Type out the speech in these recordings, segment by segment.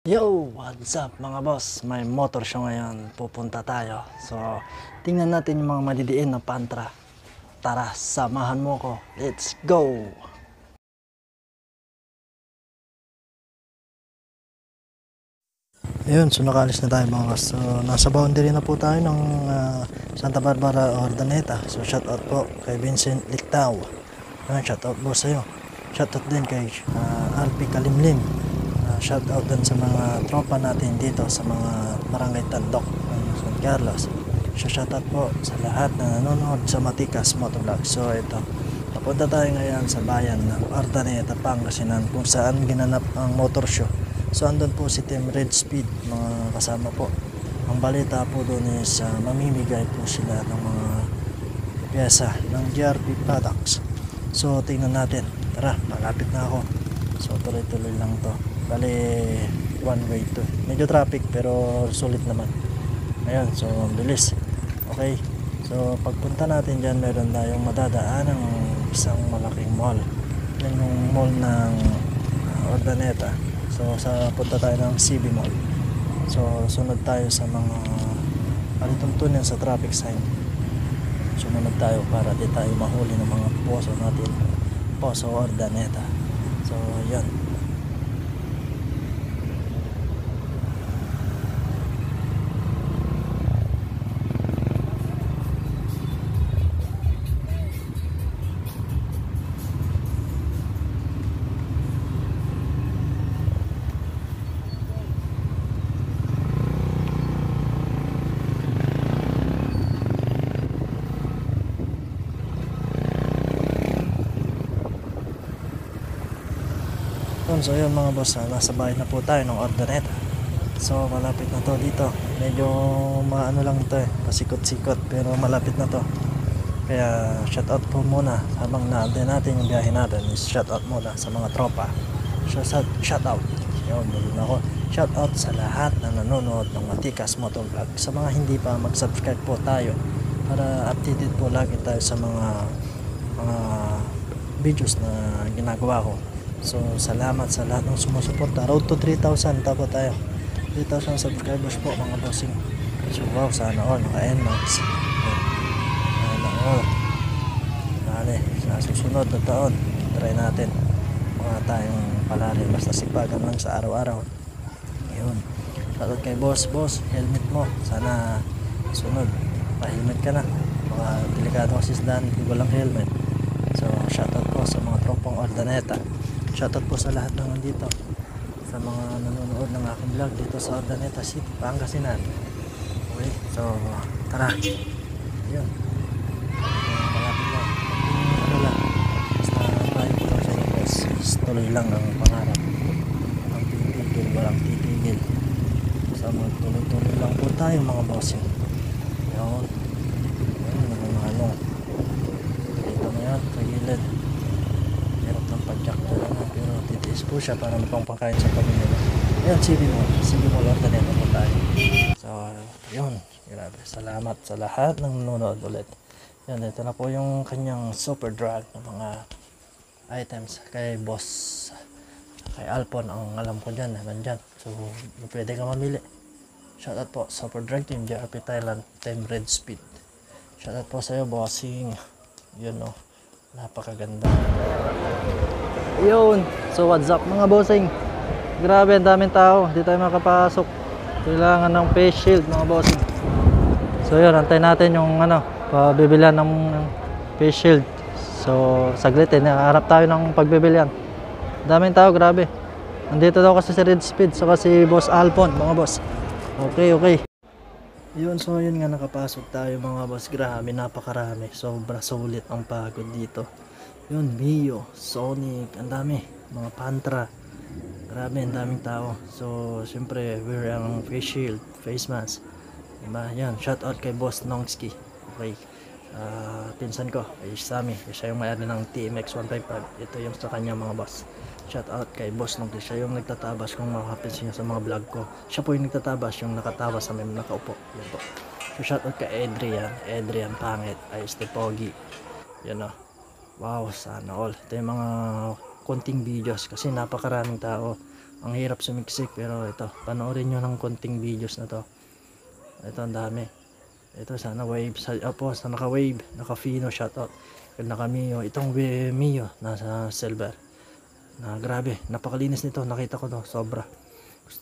Yo! What's up mga boss? May motor show ngayon. Pupunta tayo. So, tingnan natin yung mga madidiin na pantra. Tara, samahan mo ko. Let's go! Ayun, so nakaalis na tayo mga boss. So, nasa boundary na po tayo ng Santa Barbara, Ordaneta. So, shout out po kay Vincent Lictao. Ayun, shout out po sa'yo. Shout out din kay Alpi Kalimlim. Shout out din sa mga tropa natin dito sa mga barangay Tandok ng San Carlos. So shout out po sa lahat na nanonood sa Matikas Motovlog. So ito, papunta tayo ngayon sa bayan ng Ordaneta, Pangasinan, kung saan ginanap ang motor show. So andun po si Team Red Speed, mga kasama po. Ang balita po doon is mamimigay po sila ng mga pyesa ng GRP products. So tingnan natin. Tara, malapit na ako. So tuloy-tuloy lang to. Bali one way to. Medyo traffic pero sulit naman. Ayan, so bilis. Okay. So pagpunta natin dyan, meron tayong madadaan ng isang malaking mall. Yan yung mall ng Ordaneta. So punta tayo ng CB Mall. So sunod tayo sa mga alituntunin sa traffic sign. Sumunod tayo para di tayo mahuli ng mga poso natin. Poso Ordaneta. So yan. So yun mga boss, nasa bahay na po tayo ng Ordaneta. So malapit na to dito. Medyo maano lang ito pasikot-sikot pero malapit na to. Kaya shout out po muna habang naantay natin yung biyahe natin. Shout out muna sa mga tropa. Shout out. Yun, bilhin ako. Shout out sa lahat na nanonood ng Matikas Motovlog. Sa mga hindi pa, mag-subscribe po tayo para updated po lagi tayo sa mga videos na ginagawa ko. So salamat sa lahat ng sumusuporta. Road to 3,000 tapo tayo. 3,000 subscribers po mga bossing. So wow, sana all naka-NMAX. Sana all. Sa susunod na taon, try natin mga tayong palari basta sipagan lang sa araw-araw. Yun. Shoutout kay boss, helmet mo. Sana sunod, pa-helmet ka na. Mga delikado kasi isdaan, hindi walang helmet. So shoutout po sa mga tropang Ordaneta. Shoutout po sa lahat ng nandito, sa mga nanonood ng aking vlog dito sa Ordaneta City, Pangasinan. Okay, so tara. Yun. Malapit lang. Ano lang. Basta tayo po lang sa inyo guys. Tuloy lang ang pangarap. Ang titigil, walang titigil. Basta magtuloy-tuloy lang po tayo mga bossing. Yun. Yun, ano. Dito na yan, kagilid. Hirap ng pag-jack talaga. Pero titiis po siya para mapangpangkain sa pamilya. Ayan, CB Mall Ordaneta po tayo. So yun, grabe, salamat sa lahat ng nanonood ulit. Yan, ito na po yung kanyang super drag ng mga items kay boss, kay Alpon. Ang alam ko dyan, nandyan. So pwede ka mamili. Shoutout po super drag team JRP Thailand, Team Red Speed. Shoutout po sa'yo bossing. Yun o, napakaganda. Yun, so what's up mga bossing. Grabe, ang daming tao, hindi tayo makapasok. Kailangan ng face shield mga bossing. So yun, antay natin yung pabibilihan ng face shield. So saglit harap tayo ng pagbibilihan. Daming tao, grabe. Andito daw kasi si Red Speed, saka si Boss Alpon mga boss. Okay. Yun, so yun nga, nakapasok tayo mga boss. Grabe, napakarami. Sobra sulit ang pagod dito. Yun, Mio, Sonic, ang dami, mga Pantra. Grabe, ang daming tao. So siyempre we're ang face shield, face mask, diba? Yan, shout out kay Boss Nongski. Okay, pinsan ko ay Sammy, siya yung may-ari ng TMX 155. Ito yung sa kanya mga boss. Shout out kay Boss Nongski, siya yung nagtatabas. Kung makapansin niyo sa mga vlog ko, siya po yung nagtatabas, yung nakatawa sa may nakaupo. Yan po. So shout out kay Adrian Pangit, ay Pogi. Yan o. Wow, sana all. Ito yung mga konting videos kasi napakaraming tao. Ang hirap sumiksik, pero ito, panoorin nyo ng konting videos na to. Ito, ang dami. Ito, sana wave. Sa naka wave, naka Fino, shoutout. Naka Mio, itong Mio, nasa silver. Grabe, napakalinis nito, nakita ko to, sobra.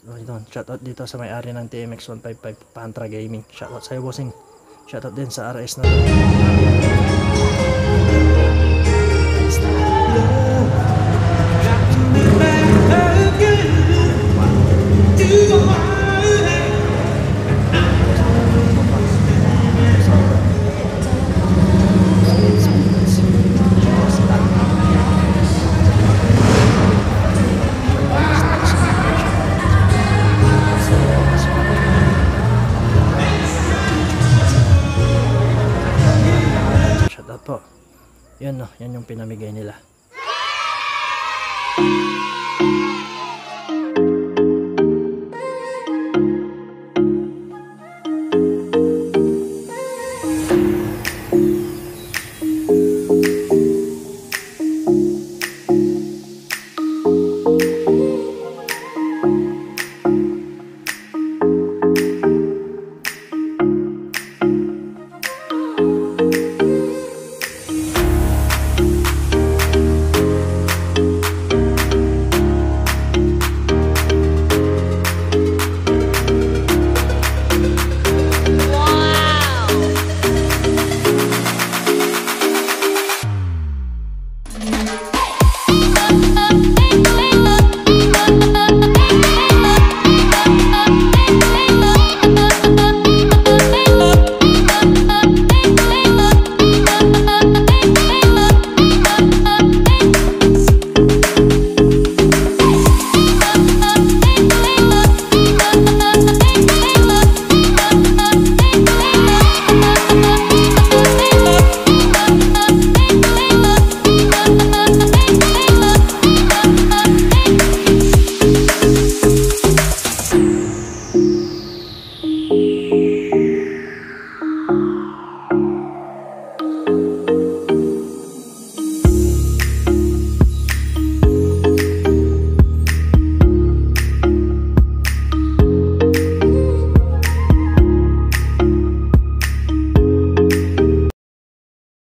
Ito, shoutout dito sa may-ari ng TMX 155 Pantra Gaming. Shoutout sa'yo, bossing. Shoutout din sa RS na to. Shoutout po. Yan no, yan yung pinamigay nila.